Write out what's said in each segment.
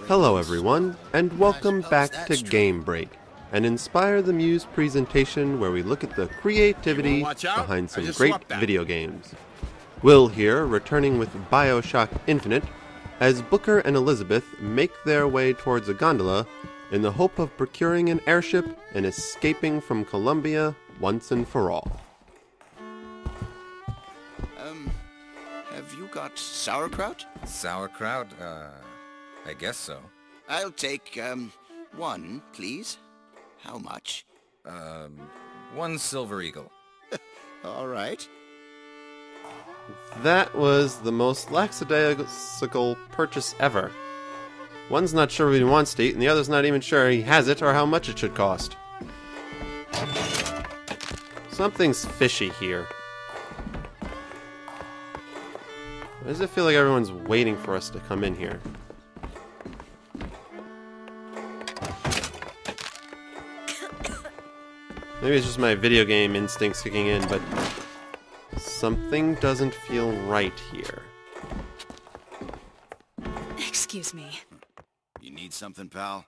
Hello everyone, and welcome back to Game Break, an Inspire the Muse presentation where we look at the creativity behind some great video games. Will here, returning with BioShock Infinite, as Booker and Elizabeth make their way towards a gondola in the hope of procuring an airship and escaping from Columbia once and for all. Have you got sauerkraut? Sauerkraut? I guess so. I'll take, one, please. How much? One silver eagle. All right. That was the most lackadaisical purchase ever. One's not sure what he wants to eat, and the other's not even sure he has it or how much it should cost. Something's fishy here. Why does it feel like everyone's waiting for us to come in here? Maybe it's just my video game instincts kicking in, but something doesn't feel right here. Excuse me. You need something, pal?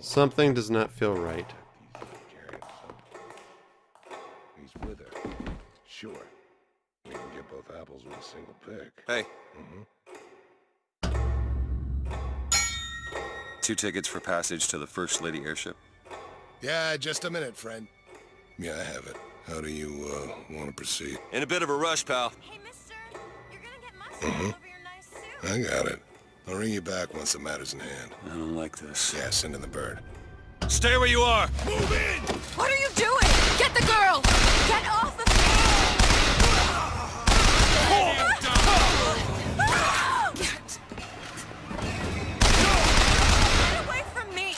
Something does not feel right. He's with her. Sure. We can get both apples with a single pick. Hey. Two tickets for passage to the First Lady airship. Yeah, just a minute, friend. Yeah, I have it. How do you, want to proceed? In a bit of a rush, pal. Hey, mister, you're gonna get mustard all over your nice suit. I got it. I'll ring you back once the matter's in hand. I don't like this. Yeah, send in the bird. Stay where you are! Move in! What are you doing? Get the girl! Get off of me! Get away from me!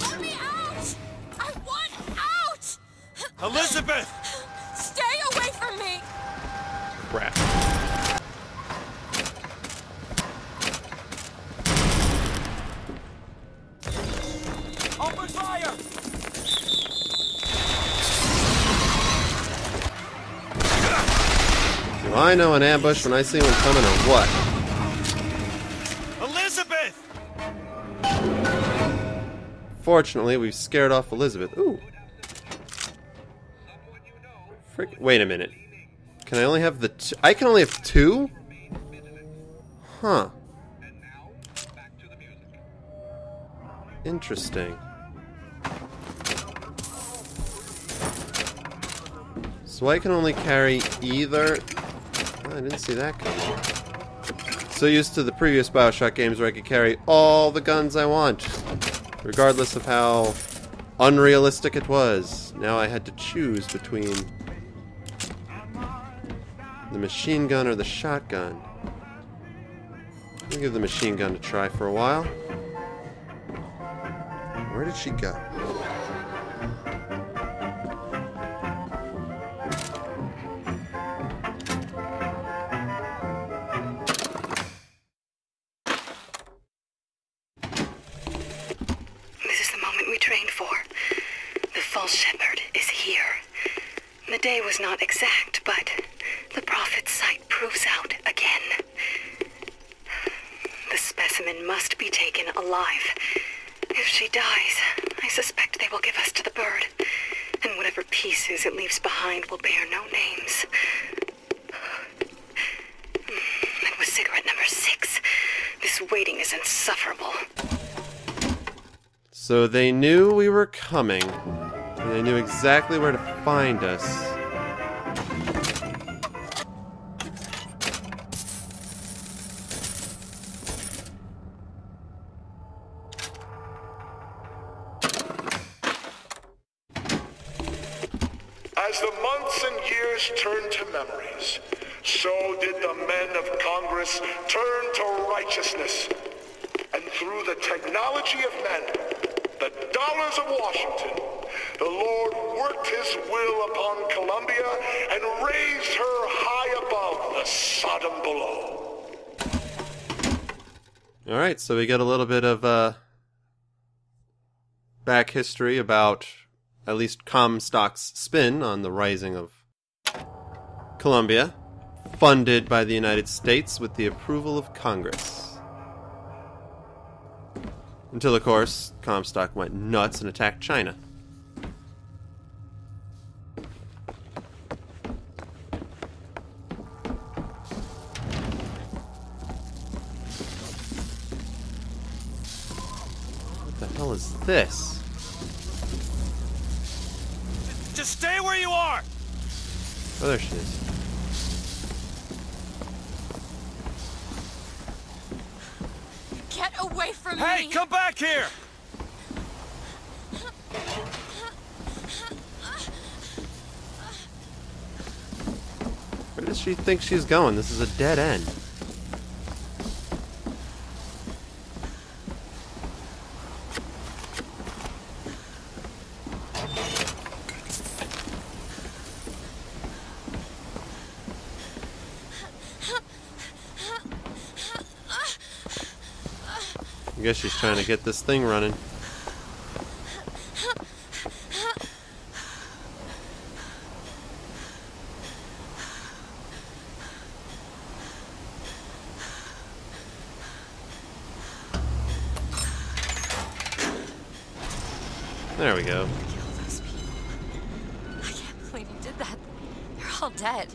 Let me out! I want out! Elizabeth! Stay away from me! Crap. Open fire! Do I know an ambush when I see one coming or what? Elizabeth! Fortunately, we've scared off Elizabeth. Ooh. Frick. Wait a minute. Can I only have the I can only have two? Huh. Interesting. So I can only carry either... Oh, I didn't see that coming. So used to the previous BioShock games where I could carry all the guns I want, regardless of how unrealistic it was. Now I had to choose between the machine gun or the shotgun. I'll give the machine gun a try for a while. Where did she go? This is the moment we trained for. The false shepherd is here. The day was not exact, but the prophet's sight proves out again. The specimen must be taken alive. If she dies, I suspect they will give us to the bird, and whatever pieces it leaves behind will bear no names. It was cigarette number 6. This waiting is insufferable. So they knew we were coming, and they knew exactly where to find us. As the months and years turned to memories, so did the men of Congress turn to righteousness. And through the technology of men, the dollars of Washington, the Lord worked his will upon Columbia and raised her high above the Sodom below. Alright, so we get a little bit of back history about at least Comstock's spin on the rising of Colombia, funded by the United States with the approval of Congress. Until, of course, Comstock went nuts and attacked China. What the hell is this? Just stay where you are! Oh, there she is. Get away from me! Hey, come back here! Where does she think she's going? This is a dead end. I guess she's trying to get this thing running. There we go. Kill those people. I can't believe you did that. They're all dead.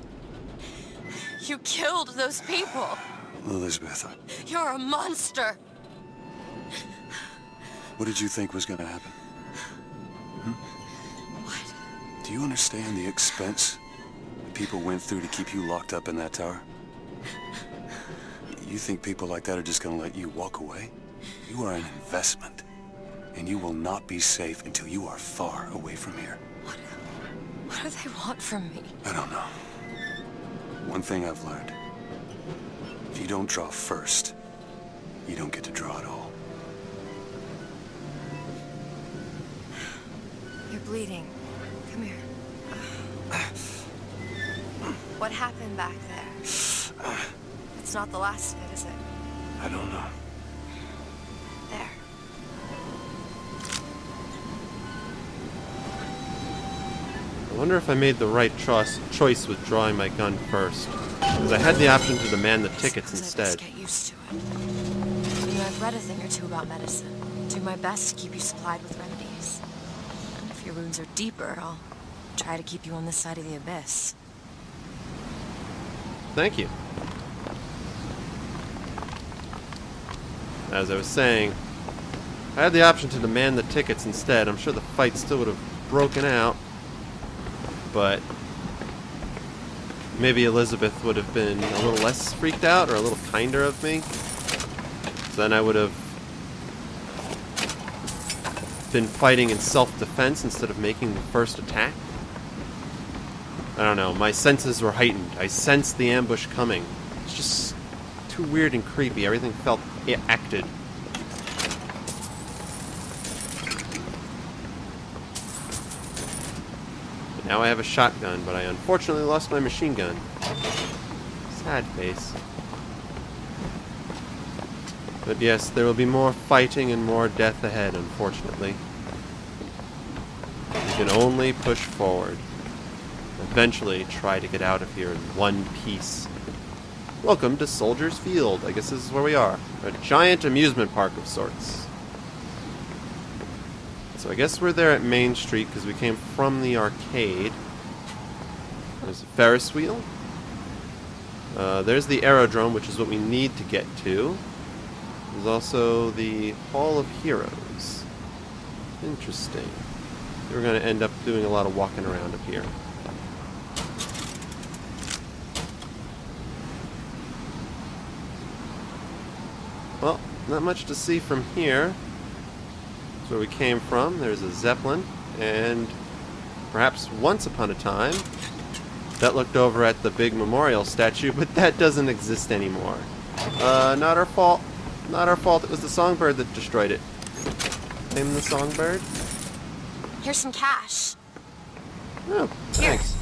You killed those people. Elizabeth, You're a monster. what did you think was going to happen? What? Do you understand the expense that people went through to keep you locked up in that tower? You think people like that are just going to let you walk away? You are an investment, and you will not be safe until you are far away from here. What do they want from me? I don't know. One thing I've learned. If you don't draw first, you don't get to draw at all. You're bleeding. Come here. What happened back there? It's not the last of it, is it? I don't know. There. I wonder if I made the right choice with drawing my gun first. Because I had the option to demand the tickets Suppose I instead. best get used to it. I mean, I've read a thing or two about medicine. Do my best to keep you supplied with remedies. And if your wounds are deeper, I'll try to keep you on this side of the abyss. Thank you. As I was saying, I had the option to demand the tickets instead. I'm sure the fight still would have broken out. But maybe Elizabeth would have been a little less freaked out or a little kinder of me. So then I would have been fighting in self-defense instead of making the first attack. I don't know, my senses were heightened. I sensed the ambush coming. It's just too weird and creepy. Everything felt acted. But now I have a shotgun, but I unfortunately lost my machine gun. Sad face. But yes, there will be more fighting and more death ahead, unfortunately. We can only push forward. Eventually try to get out of here in one piece. Welcome to Soldiers Field. I guess this is where we are. A giant amusement park of sorts. So I guess we're there at Main Street because we came from the arcade. There's a Ferris wheel. There's the aerodrome, which is what we need to get to. There's also the Hall of Heroes. Interesting. We're going to end up doing a lot of walking around up here. Well, not much to see from here. That's where we came from. There's a Zeppelin, and perhaps once upon a time, that looked over at the big memorial statue, but that doesn't exist anymore. Not our fault. Not our fault. It was the songbird that destroyed it. Name the songbird? Here's some cash. Oh, thanks.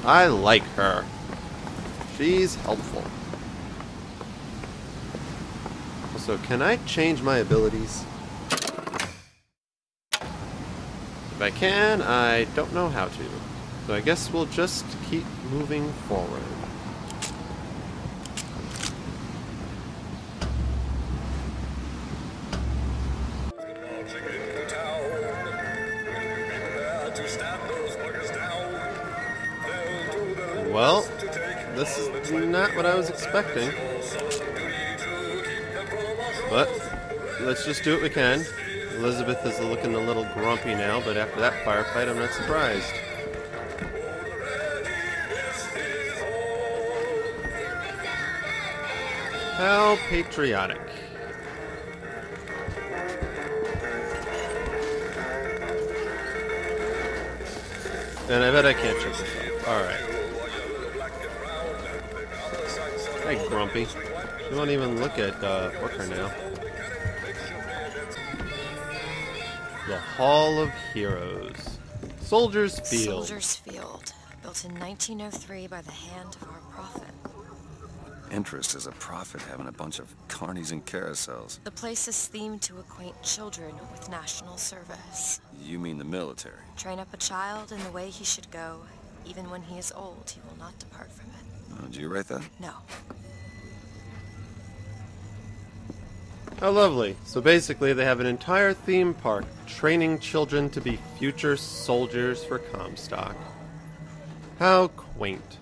I like her. She's helpful. Also, can I change my abilities? I can, I don't know how to. So I guess we'll just keep moving forward. Well, this is not what I was expecting. But let's just do what we can. Elizabeth is looking a little grumpy now, but after that firefight, I'm not surprised. How patriotic. And I bet I can't check this off. Alright. Hey, Grumpy. You won't even look at Booker now. The Hall of Heroes. Soldiers Field. Soldiers Field. Built in 1903 by the hand of our prophet. Interest as a prophet having a bunch of carnies and carousels. The place is themed to acquaint children with national service. You mean the military? Train up a child in the way he should go. Even when he is old, he will not depart from it. Oh, did you write that? No. How lovely. So basically they have an entire theme park training children to be future soldiers for Comstock. How quaint.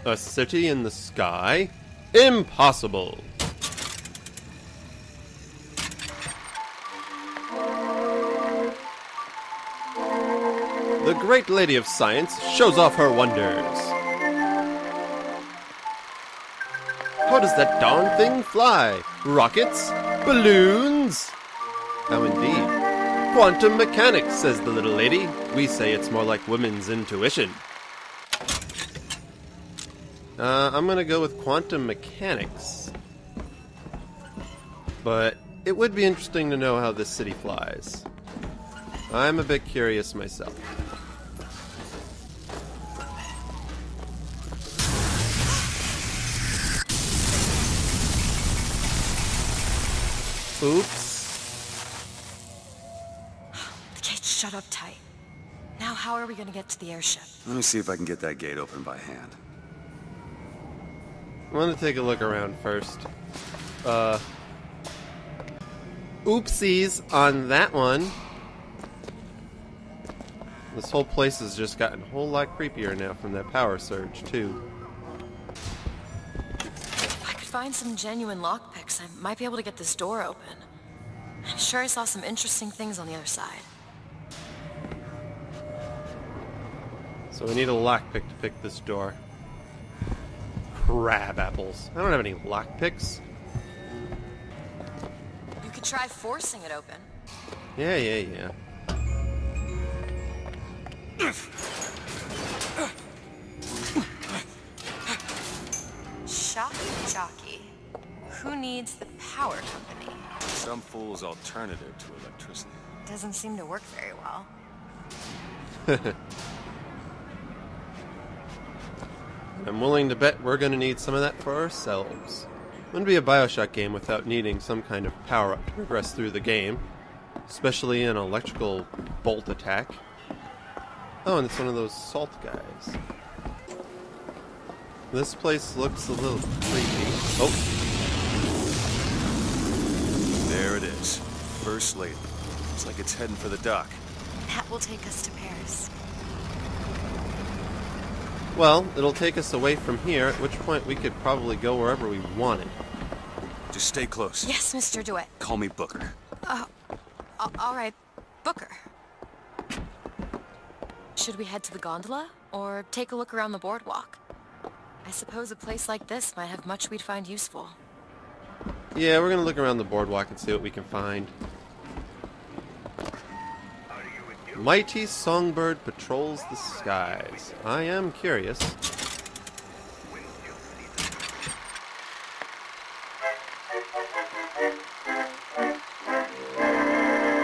A city in the sky? Impossible! The great lady of science shows off her wonders. How does that darn thing fly? Rockets? Balloons? How indeed. Quantum mechanics, says the little lady. We say it's more like women's intuition. I'm gonna go with quantum mechanics. But it would be interesting to know how this city flies. I'm a bit curious myself. Oops. The gate's shut up tight. Now how are we gonna get to the airship? Let me see if I can get that gate open by hand. I want to take a look around first. Oopsies on that one. This whole place has just gotten a whole lot creepier now from that power surge, too. If I could find some genuine lockpicks, I might be able to get this door open. I'm sure I saw some interesting things on the other side. So we need a lockpick to pick this door. Crab apples. I don't have any lockpicks. You could try forcing it open. Yeah. Shocky jockey. Who needs the power company? Some fool's alternative to electricity. Doesn't seem to work very well. I'm willing to bet we're going to need some of that for ourselves. Wouldn't be a BioShock game without needing some kind of power-up to progress through the game. Especially an electrical bolt attack. Oh, and it's one of those salt guys. This place looks a little creepy. Oh. There it is. First Lady. Looks like it's heading for the dock. That will take us to Paris. Well, it'll take us away from here, at which point we could probably go wherever we wanted. Just stay close. Yes, Mr. DeWitt. Call me Booker. All right, Booker. Should we head to the gondola, or take a look around the boardwalk? I suppose a place like this might have much we'd find useful. Yeah, we're gonna look around the boardwalk and see what we can find. Mighty songbird patrols the skies. I am curious.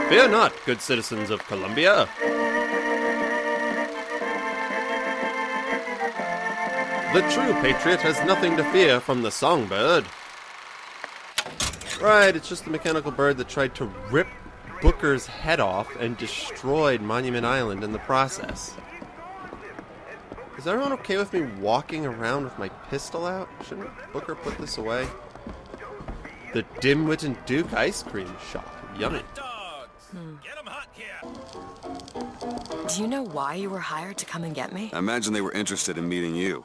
Fear not, good citizens of Columbia. The true patriot has nothing to fear from the songbird. Right, it's just the mechanical bird that tried to rip Booker's head off and destroyed Monument Island in the process. Is everyone okay with me walking around with my pistol out? Shouldn't Booker put this away? The Dimwit and Duke ice cream shop. Yummy. Get 'em hot here. Do you know why you were hired to come and get me? I imagine they were interested in meeting you.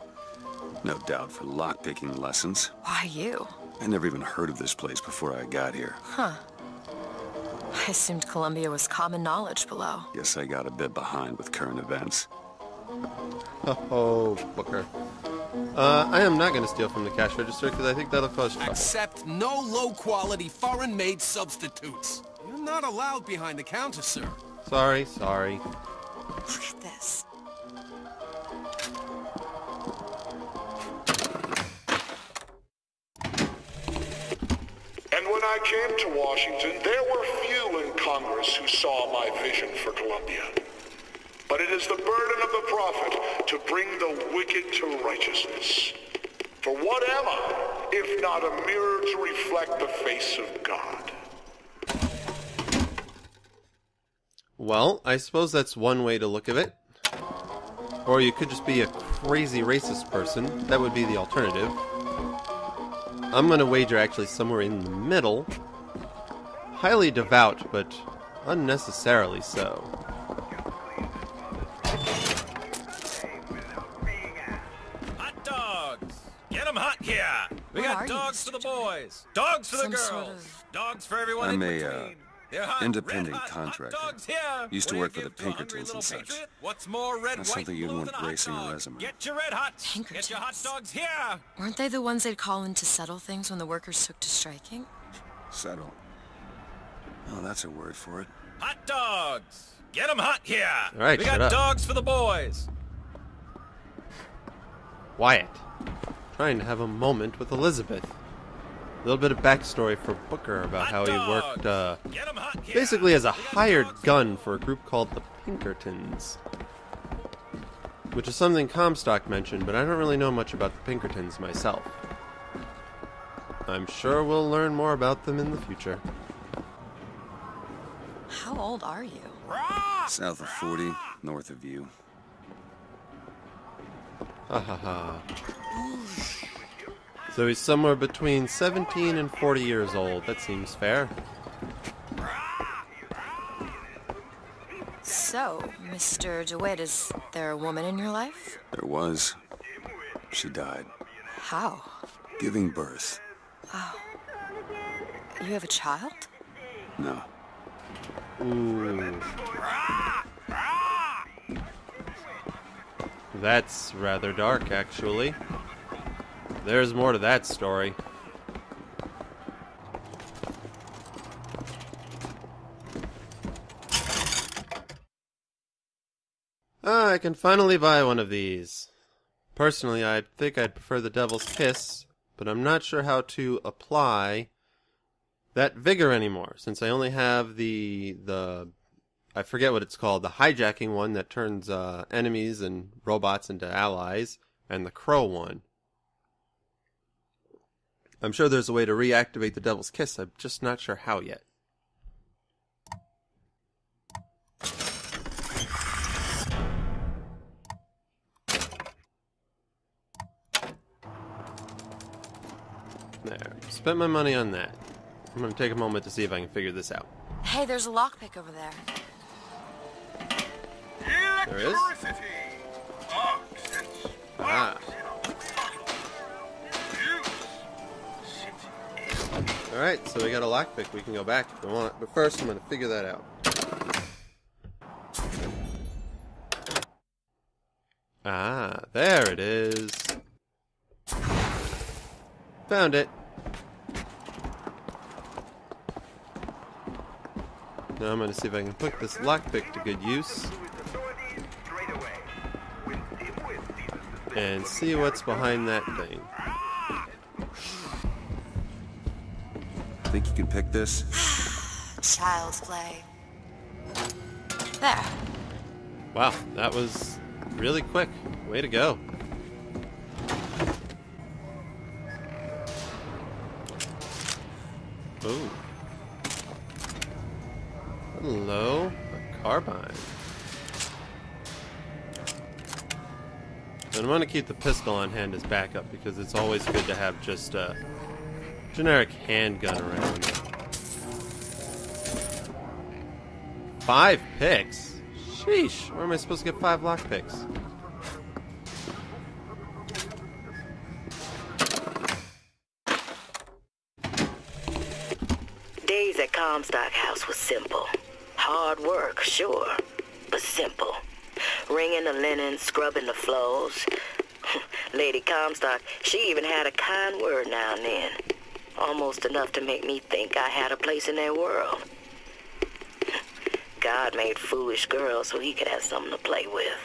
No doubt for lockpicking lessons. Why you? I never even heard of this place before I got here. Huh. I assumed Columbia was common knowledge below. Guess I got a bit behind with current events. Oh, Booker. I am not going to steal from the cash register because I think that'll cause trouble. Accept no low-quality, foreign-made substitutes. You're not allowed behind the counter, sir. Sorry. Look at this. And when I came to Washington, there were few in Congress who saw my vision for Columbia. But it is the burden of the prophet to bring the wicked to righteousness. For what am I, if not a mirror to reflect the face of God? Well, I suppose that's one way to look at it. Or you could just be a crazy racist person. That would be the alternative. I'm going to wager actually somewhere in the middle. Highly devout, but unnecessarily so. Hot dogs. Get 'em hot here. We What got are you, dogs for the Mr. boys. Dogs for the Some girls. sort of- Dogs for everyone I'm in a, between. They're hot, independent red-hot contractor. Hot dogs here. Used to What do work you for the give to a hungry Pinkertons little and such. patriot? What's more red, That's white, something you'd blue want than a hot gracing a dog? resume. Get your red hots. Get your hot Pinkertons. dogs here. Weren't they the ones they'd call in to settle things when the workers took to striking? Settle. Oh, that's a word for it. Hot dogs. Get 'em hot here. All right, we shut got up. dogs for the boys. Wyatt. Trying to have a moment with Elizabeth. A little bit of backstory for Booker about how he worked Get 'em hot here. basically as a We got hired dogs. gun for a group called the Pinkertons. Which is something Comstock mentioned, but I don't really know much about the Pinkertons myself. I'm sure we'll learn more about them in the future. How old are you? South of 40, north of you. Ha ha ha. So he's somewhere between 17 and 40 years old. That seems fair. So, Mr. DeWitt, is there a woman in your life? There was. She died. How? Giving birth. You have a child? No. Ooh. That's rather dark, actually. There's more to that story. I can finally buy one of these. Personally, I think I'd prefer the Devil's Kiss, but I'm not sure how to apply that vigor anymore, since I only have the I forget what it's called, the hijacking one that turns enemies and robots into allies, and the crow one. I'm sure there's a way to reactivate the Devil's Kiss, I'm just not sure how yet. There, spent my money on that. I'm gonna take a moment to see if I can figure this out. Hey, there's a lockpick over there. There is? Ah. Alright, so we got a lockpick. We can go back if we want. But first, I'm going to figure that out. Ah, there it is. Found it. Now I'm going to see if I can put this lockpick to good use. And see what's behind that thing. Think you can pick this? Child's play. There. Wow, that was really quick. Way to go. Ooh. Hello, a carbine. And I'm gonna keep the pistol on hand as backup because it's always good to have just a generic handgun around. 5 picks? Sheesh, where am I supposed to get 5 lockpicks? Days at Comstock House was simple. Hard work, sure, but simple. Wringing the linen, scrubbing the floors. Lady Comstock, she even had a kind word now and then. Almost enough to make me think I had a place in their world. God made foolish girls so he could have something to play with.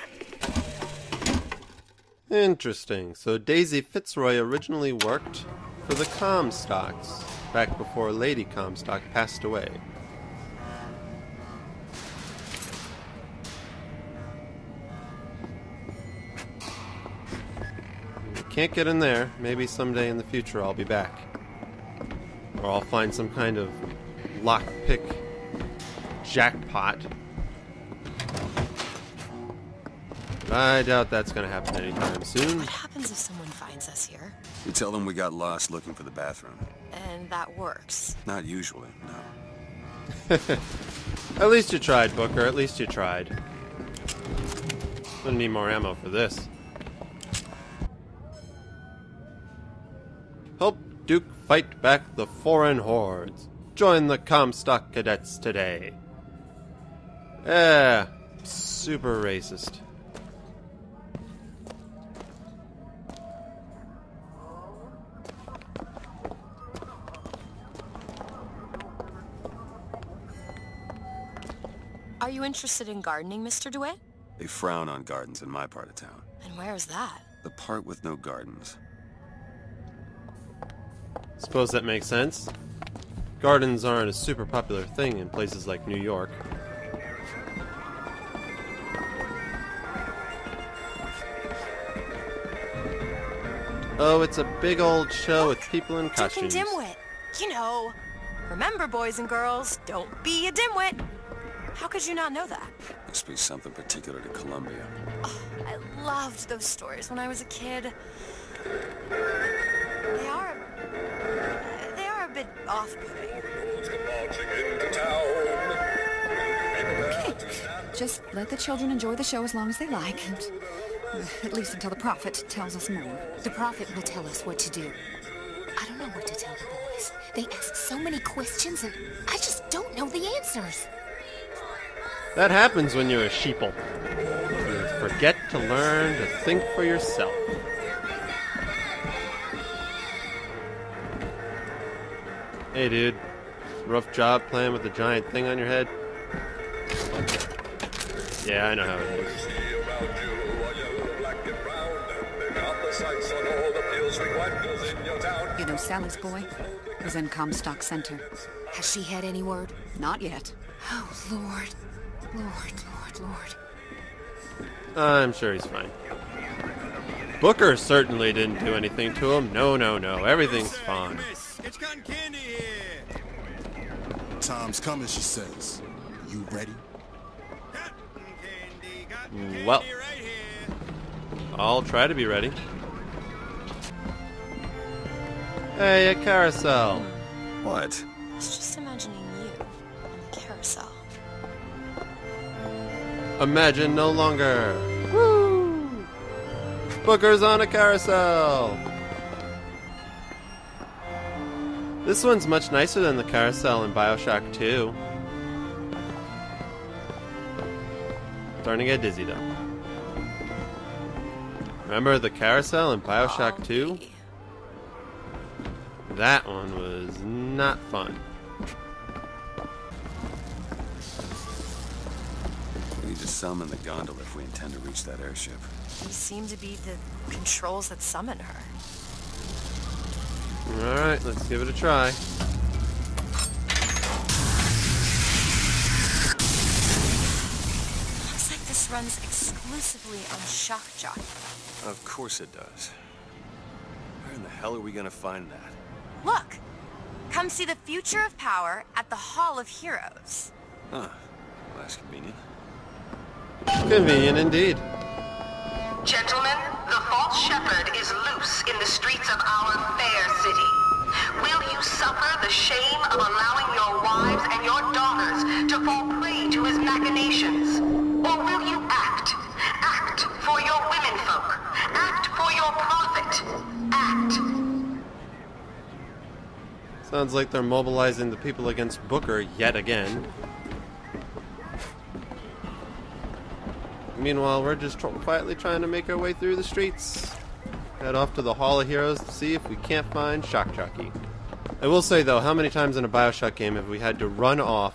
Interesting. So Daisy Fitzroy originally worked for the Comstocks back before Lady Comstock passed away. Can't get in there. Maybe someday in the future I'll be back. Or I'll find some kind of lockpick jackpot. But I doubt that's going to happen anytime soon. What happens if someone finds us here? You tell them we got lost looking for the bathroom. And that works. Not usually, no. At least you tried, Booker. At least you tried. Gonna need more ammo for this. Help Duke fight back the foreign hordes. Join the Comstock cadets today. Super racist. Are you interested in gardening, Mr. DeWitt? They frown on gardens in my part of town. And where's that? The part with no gardens. Suppose that makes sense. Gardens aren't a super popular thing in places like New York. Oh, it's a big old show with people in costumes. Duke and Dimwit. You know. Remember, boys and girls, don't be a dimwit. How could you not know that? Must be something particular to Columbia. Oh, I loved those stories when I was a kid. They are a bit off-putting. Okay, just let the children enjoy the show as long as they like, and at least until the prophet tells us more. The prophet will tell us what to do. I don't know what to tell the boys. They ask so many questions, and I just don't know the answers. That happens when you're a sheeple. You forget to learn to think for yourself. Hey dude, rough job playing with a giant thing on your head? Yeah, I know how it is. You know Sally's boy was in Comstock Center. Has she had any word? Not yet. Oh, Lord. Lord. I'm sure he's fine. Booker certainly didn't do anything to him. No. Everything's fine. It's cotton candy here. Time's coming, she says. You ready? Well, I'll try to be ready. Hey, a carousel. What? I was just imagining you on the carousel. Imagine no longer. Woo! Booker's on a carousel. This one's much nicer than the carousel in BioShock 2. Starting to get dizzy though. Remember the carousel in BioShock 2? That one was not fun. We need to summon the gondola if we intend to reach that airship. These seem to be the controls that summon her. Alright, let's give it a try. Looks like this runs exclusively on shock jockey. Of course it does. Where in the hell are we gonna find that? Look! Come see the future of power at the Hall of Heroes. Huh. Well, that's convenient. Convenient indeed. Gentlemen, the false shepherd is loose in the streets of our fair city. Will you suffer the shame of allowing your wives and your daughters to fall prey to his machinations? Or will you act? Act for your womenfolk. Act for your profit. Act. Sounds like they're mobilizing the people against Booker yet again. Meanwhile, we're just quietly trying to make our way through the streets. Head off to the Hall of Heroes to see if we can't find Shock Jockey. I will say, though, how many times in a BioShock game have we had to run off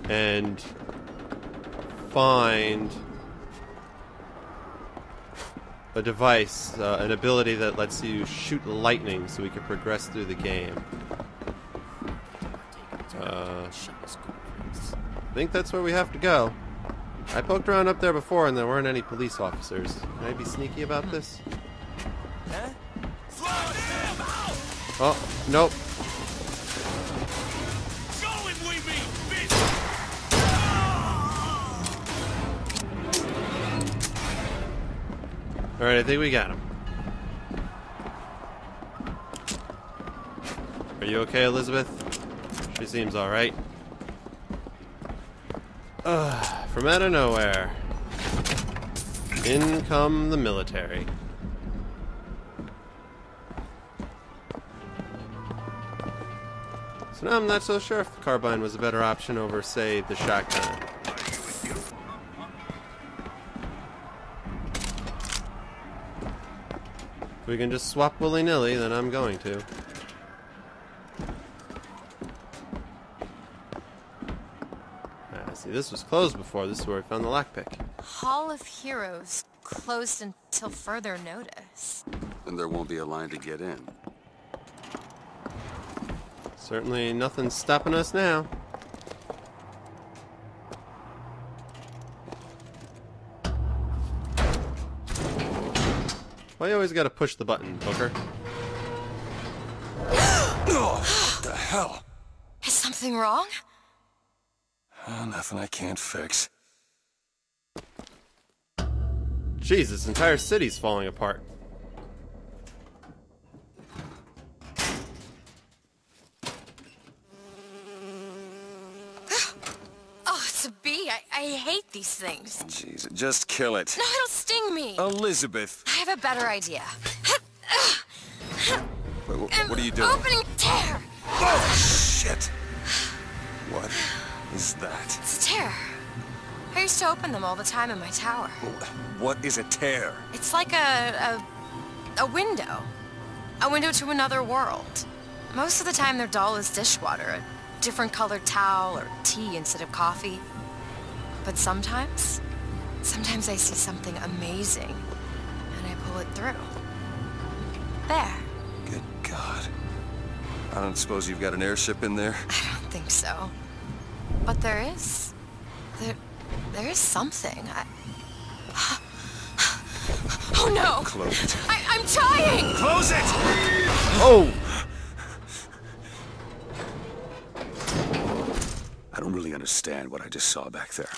and find a device, an ability that lets you shoot lightning so we can progress through the game? I think that's where we have to go. I poked around up there before and there weren't any police officers. Can I be sneaky about this? Oh, nope. Alright, I think we got him. Are you okay, Elizabeth? She seems alright. From out of nowhere, in come the military. So now I'm not so sure if the carbine was a better option over, say, the shotgun. If we can just swap willy-nilly, then I'm going to. See, this was closed before. This is where we found the lockpick. Hall of Heroes closed until further notice. And there won't be a line to get in. Certainly nothing's stopping us now. Why you always gotta push the button, Booker? Oh, what the hell? Is something wrong? Nothing I can't fix. Jeez, this entire city's falling apart. Oh, it's a bee. I hate these things. Jeez, just kill it. No, it'll sting me. Elizabeth. I have a better idea. Wait, what are you doing? Opening tear. Oh, shit. What is that? It's a tear. I used to open them all the time in my tower. What is a tear? It's like a window. A window to another world. Most of the time they're dull as dishwater, a different colored towel or tea instead of coffee. But sometimes I see something amazing and I pull it through. There. Good God. I don't suppose you've got an airship in there? I don't think so. But there is. There is something. Oh no! Close it. I'm trying! Close it! Oh! I don't really understand what I just saw back there.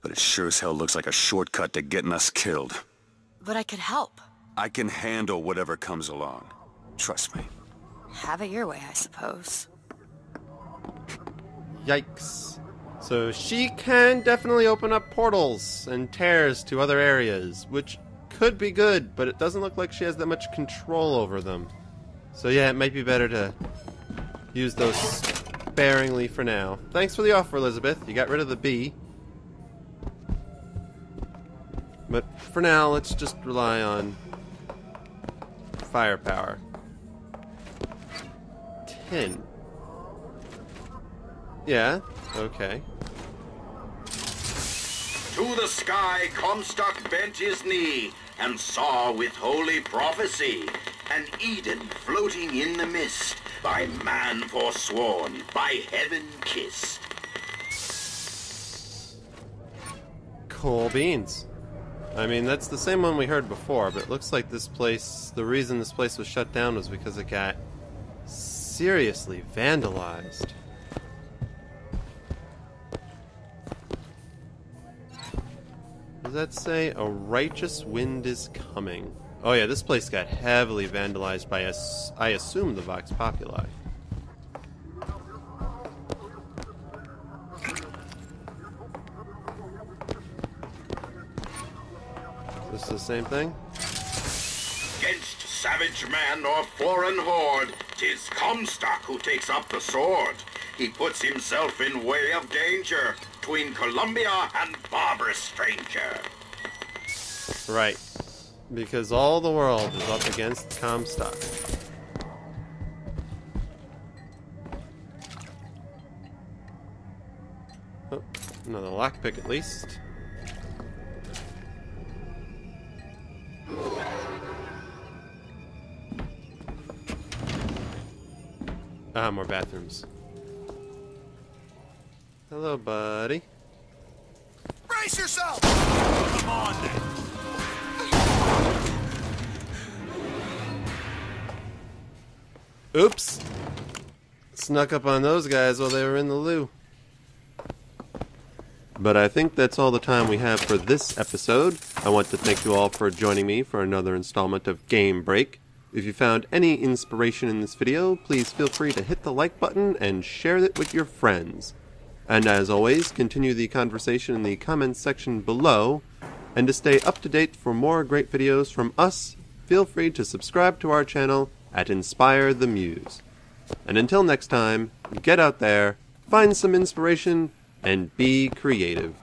But it sure as hell looks like a shortcut to getting us killed. But I could help. I can handle whatever comes along. Trust me. Have it your way, I suppose. Yikes. So she can definitely open up portals and tears to other areas, which could be good, but it doesn't look like she has that much control over them. So yeah, it might be better to use those sparingly for now. Thanks for the offer, Elizabeth. You got rid of the bee. But for now, let's just rely on firepower. 10. Yeah, okay. To the sky Comstock bent his knee, and saw with holy prophecy an Eden floating in the mist, by man forsworn, by heaven kissed. Cool beans. I mean, that's the same one we heard before, but it looks like this place, the reason this place was shut down was because it got seriously vandalized. Does that say a righteous wind is coming? Oh yeah, this place got heavily vandalized by I assume the Vox Populi. This is the same thing? Against savage man or foreign horde, 'tis Comstock who takes up the sword. He puts himself in way of danger, 'tween Columbia and barbarous stranger. Right. Because all the world is up against Comstock. Oh, another lockpick at least. Ah, more bathrooms. Hello, buddy. Brace yourself! Come on, then. Oops! Snuck up on those guys while they were in the loo. But I think that's all the time we have for this episode. I want to thank you all for joining me for another installment of Game Break. If you found any inspiration in this video, please feel free to hit the like button and share it with your friends. And as always, continue the conversation in the comments section below. And to stay up to date for more great videos from us, feel free to subscribe to our channel at Inspire the Muse. And until next time, get out there, find some inspiration, and be creative.